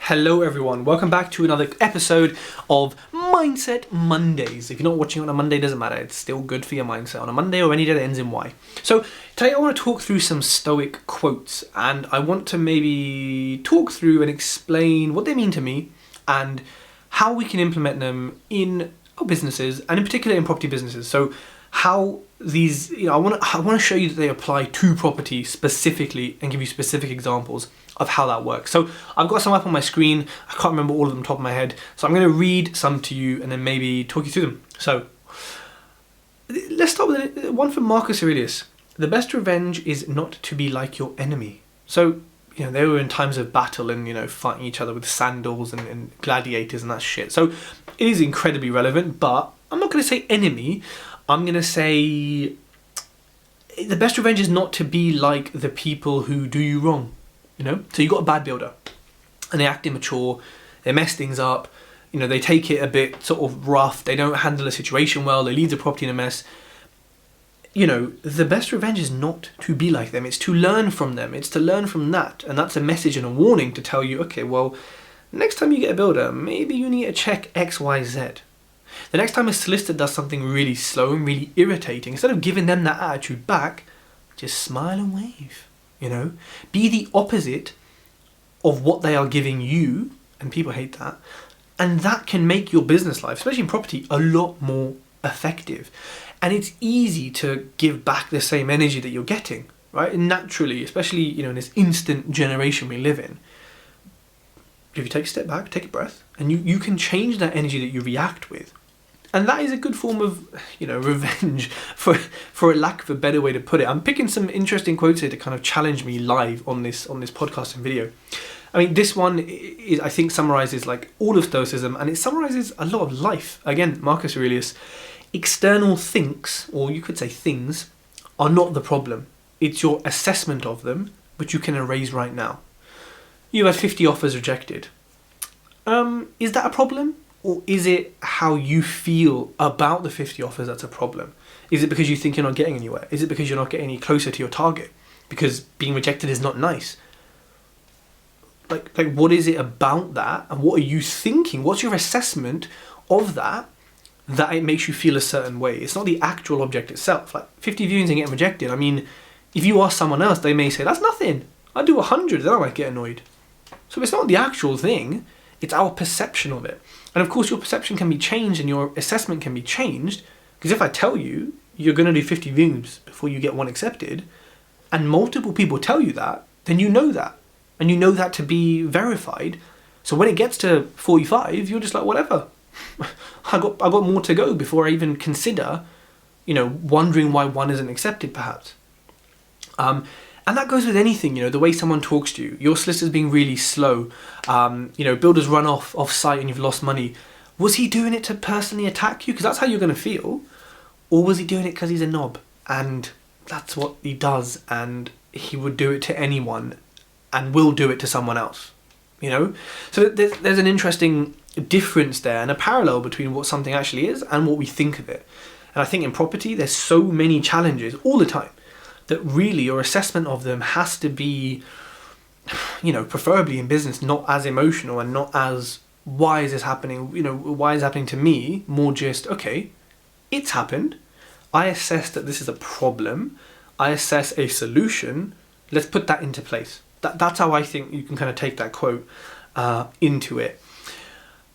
Hello everyone, welcome back to another episode of Mindset Mondays. If you're not watching on a Monday, doesn't matter, it's still good for your mindset on a Monday or any day that ends in Y. So today I want to talk through some Stoic quotes, and I want to maybe talk through and explain what they mean to me and how we can implement them in our businesses, and in particular in property businesses. So how these, I want to show you that they apply to property specifically and give you specific examples of how that works. So I've got some up on my screen. I can't remember all of them top of my head. So I'm going to read some to you and then maybe talk you through them. So let's start with one from Marcus Aurelius. The best revenge is not to be like your enemy. So, they were in times of battle and, fighting each other with sandals and gladiators and that shit. So it is incredibly relevant, but I'm not going to say enemy. I'm going to say the best revenge is not to be like the people who do you wrong. So you got a bad builder and they act immature, they mess things up, they take it a bit sort of rough, they don't handle a situation well, they leave the property in a mess. The best revenge is not to be like them, it's to learn from them, it's to learn from that. And that's a message and a warning to tell you, okay, well, next time you get a builder, maybe you need to check X, Y, Z. The next time a solicitor does something really slow and really irritating, instead of giving them that attitude back, just smile and wave. Be the opposite of what they are giving you, and people hate that, and that can make your business life, especially in property, a lot more effective. And it's easy to give back the same energy that you're getting, right? And naturally, especially in this instant generation we live in, if you take a step back, take a breath, and you can change that energy that you react with. And that is a good form of, revenge, for a lack of a better way to put it. I'm picking some interesting quotes here to kind of challenge me live on this podcast and video. I mean, this one is, I think, summarizes like all of Stoicism, and it summarizes a lot of life. Again, Marcus Aurelius, external things, or you could say things, are not the problem. It's your assessment of them, which you can erase right now. You had 50 offers rejected. Is that a problem? Or is it how you feel about the 50 offers that's a problem? Is it because you think you're not getting anywhere? Is it because you're not getting any closer to your target? Because being rejected is not nice. Like what is it about that? And what are you thinking? What's your assessment of that it makes you feel a certain way? It's not the actual object itself. Like 50 viewings and getting rejected. I mean, if you ask someone else, they may say, that's nothing. I do 100, then I might get annoyed. So it's not the actual thing. It's our perception of it. And of course your perception can be changed and your assessment can be changed, because if I tell you you're going to do 50 views before you get one accepted, and multiple people tell you that, then you know that. And you know that to be verified. So when it gets to 45, you're just like, whatever. I got more to go before I even consider, wondering why one isn't accepted perhaps. And that goes with anything, the way someone talks to you. Your solicitor's being really slow. Builders run off site and you've lost money. Was he doing it to personally attack you? Because that's how you're going to feel. Or was he doing it because he's a knob? And that's what he does. And he would do it to anyone and will do it to someone else. So there's an interesting difference there and a parallel between what something actually is and what we think of it. And I think in property, there's so many challenges all the time that really your assessment of them has to be, preferably in business, not as emotional and not as, why is this happening? Why is it happening to me? More just, okay, it's happened. I assess that this is a problem. I assess a solution. Let's put that into place. That's how I think you can kind of take that quote into it.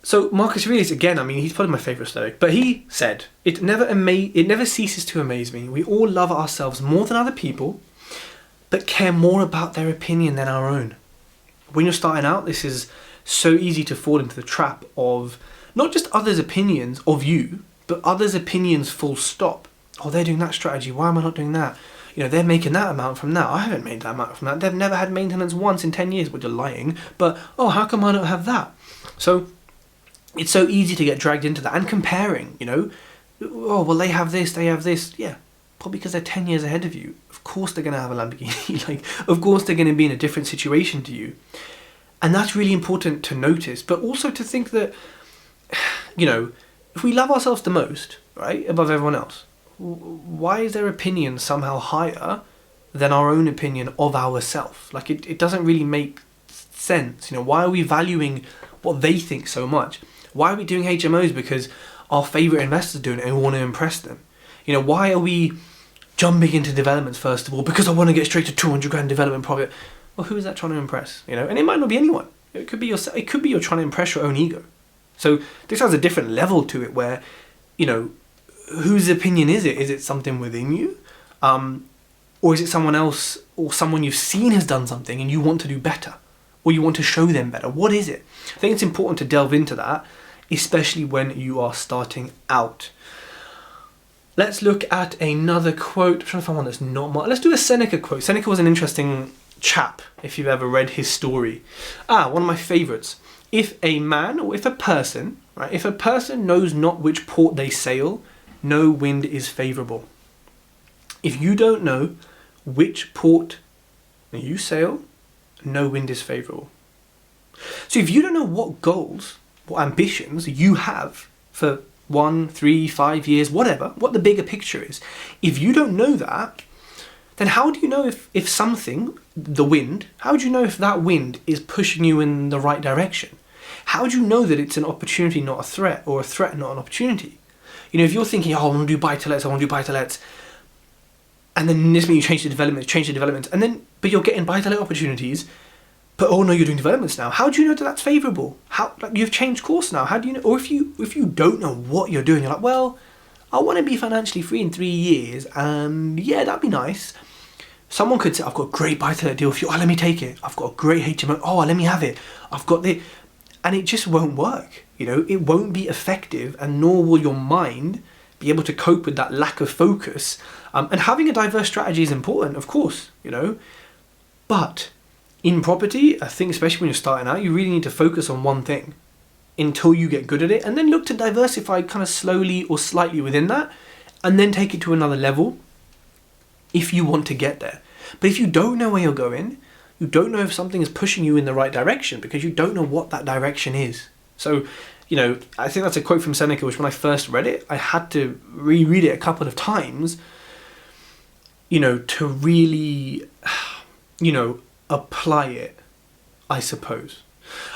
So Marcus Aurelius, again, he's probably my favourite Stoic, but he said, it never ceases to amaze me. We all love ourselves more than other people, but care more about their opinion than our own. When you're starting out, this is so easy to fall into the trap of not just others' opinions of you, but others' opinions full stop. Oh, they're doing that strategy. Why am I not doing that? They're making that amount from that. I haven't made that amount from that. They've never had maintenance once in 10 years, which are lying. But, how come I don't have that? So it's so easy to get dragged into that and comparing, oh, well, they have this. Yeah, probably because they're 10 years ahead of you. Of course they're going to have a Lamborghini. Of course they're going to be in a different situation to you. And that's really important to notice, but also to think that, if we love ourselves the most, right, above everyone else, why is their opinion somehow higher than our own opinion of ourselves? Like, it doesn't really make sense? Why are we valuing what they think so much? Why are we doing HMOs because our favourite investors are doing it and we want to impress them? Why are we jumping into developments first of all? Because I want to get straight to 200 grand development profit. Well, who is that trying to impress? And it might not be anyone. It could be yourself. It could be you're trying to impress your own ego. So this has a different level to it where, whose opinion is it? Is it something within you? Or is it someone else or someone you've seen has done something and you want to do better? Or you want to show them better? What is it? I think it's important to delve into that, especially when you are starting out. Let's look at another quote. I'm trying to find one that's not much. Let's do a Seneca quote. Seneca was an interesting chap, if you've ever read his story. One of my favourites. If a man or if a person knows not which port they sail, no wind is favourable. If you don't know which port you sail, no wind is favourable. So if you don't know what goals, what ambitions you have for 1, 3, 5 years, whatever, what the bigger picture is, if you don't know that, then how do you know if something, the wind, how do you know if that wind is pushing you in the right direction? How do you know that it's an opportunity, not a threat, or a threat, not an opportunity? If you're thinking, I want to do buy-to-lets, and then this means you change the development, and then, but you're getting buy-to-let opportunities, but oh no, you're doing developments now. How do you know that that's favourable? You've changed course now. How do you know? Or if you don't know what you're doing, you're like, well, I want to be financially free in 3 years, and yeah, that'd be nice. Someone could say, I've got a great buy-to-let deal for you. Oh, let me take it. I've got a great HMO. Oh, let me have it. I've got the, and it just won't work. It won't be effective, and nor will your mind be able to cope with that lack of focus. And having a diverse strategy is important, of course, but in property, I think especially when you're starting out, you really need to focus on one thing until you get good at it, and then look to diversify kind of slowly or slightly within that, and then take it to another level if you want to get there. But if you don't know where you're going, you don't know if something is pushing you in the right direction because you don't know what that direction is. So, I think that's a quote from Seneca, which when I first read it, I had to reread it a couple of times, to really, apply it, I suppose.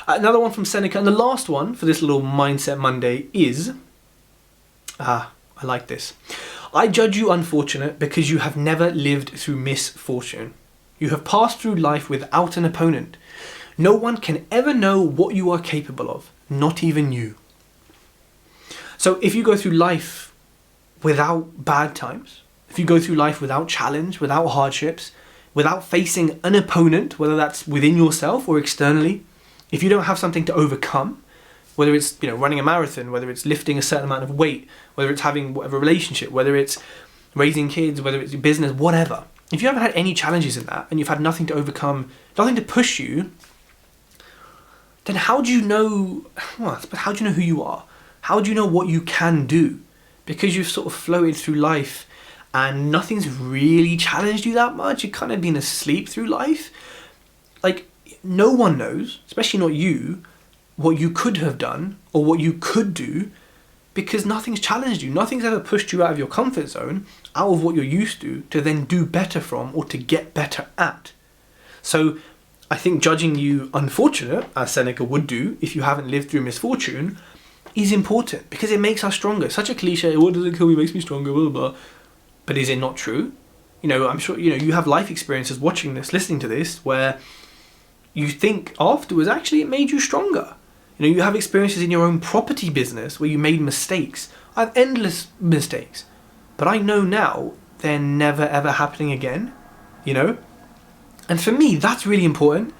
Another one from Seneca, and the last one for this little Mindset Monday is, I like this. I judge you unfortunate because you have never lived through misfortune. You have passed through life without an opponent. No one can ever know what you are capable of, not even you. So if you go through life without bad times, if you go through life without challenge, without hardships, without facing an opponent, whether that's within yourself or externally, if you don't have something to overcome, whether it's running a marathon, whether it's lifting a certain amount of weight, whether it's having whatever relationship, whether it's raising kids, whether it's your business, whatever. If you haven't had any challenges in that and you've had nothing to overcome, nothing to push you, then how do you know who you are? How do you know what you can do? Because you've sort of floated through life and nothing's really challenged you that much. You've kind of been asleep through life. No one knows, especially not you, what you could have done or what you could do, because nothing's challenged you. Nothing's ever pushed you out of your comfort zone, out of what you're used to then do better from or to get better at. So I think judging you unfortunate, as Seneca would do if you haven't lived through misfortune, is important because it makes us stronger. Such a cliche, what doesn't kill me makes me stronger, blah, blah, blah. But is it not true? I'm sure, you have life experiences watching this, listening to this, where you think afterwards, actually, it made you stronger. You have experiences in your own property business where you made mistakes. I have endless mistakes. But I know now they're never, ever happening again, And for me, that's really important.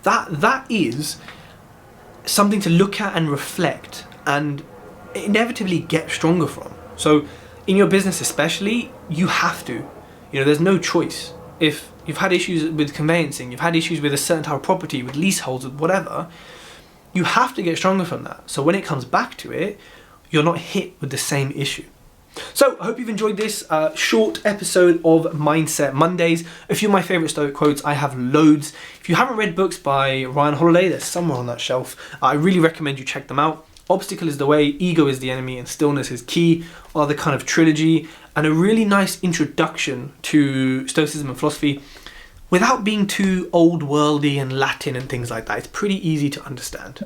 That is something to look at and reflect and inevitably get stronger from. So in your business especially, you have to. There's no choice. If you've had issues with conveyancing, you've had issues with a certain type of property, with leaseholds, with whatever, you have to get stronger from that. So when it comes back to it, you're not hit with the same issue. So I hope you've enjoyed this short episode of Mindset Mondays. A few of my favourite Stoic quotes. I have loads. If you haven't read books by Ryan Holiday, they're somewhere on that shelf. I really recommend you check them out. Obstacle is the Way, Ego is the Enemy, and Stillness is Key are the kind of trilogy, and a really nice introduction to Stoicism and philosophy. without being too old worldy and Latin and things like that. It's pretty easy to understand.